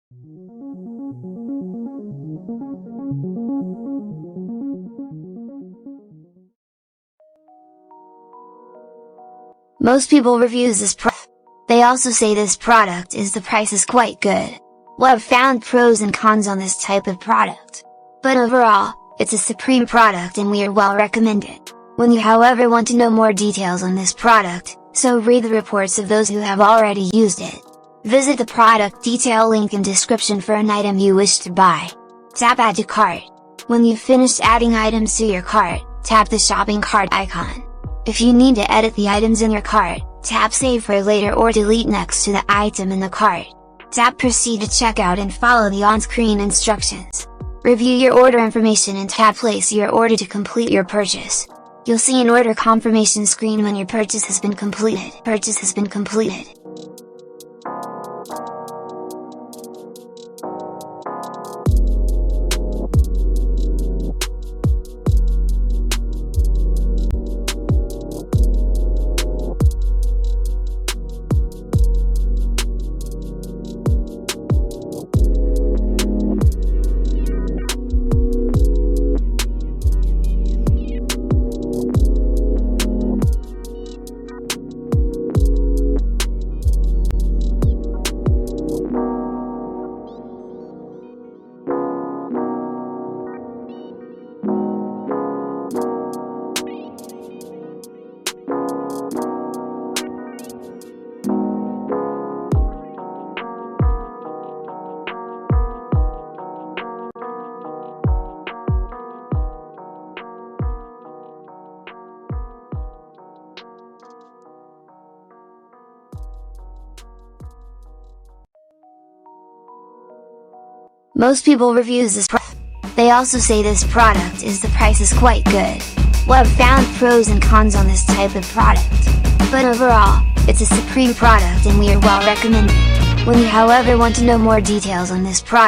Most people reviews this product. They also say this product is the price is quite good. Well, I've found pros and cons on this type of product. But overall, it's a supreme product and we are well recommended. When you however want to know more details on this product, so read the reports of those who have already used it. Visit the product detail link in description for an item you wish to buy. Tap Add to Cart. When you've finished adding items to your cart, tap the shopping cart icon. If you need to edit the items in your cart, tap Save for later or delete next to the item in the cart. Tap Proceed to checkout and follow the on-screen instructions. Review your order information and tap Place your order to complete your purchase. You'll see an order confirmation screen when your purchase has been completed. Most people reviews this product. They also say this product is the price is quite good. Well, I've found pros and cons on this type of product. But overall, it's a supreme product and we are well recommended. When you however want to know more details on this product,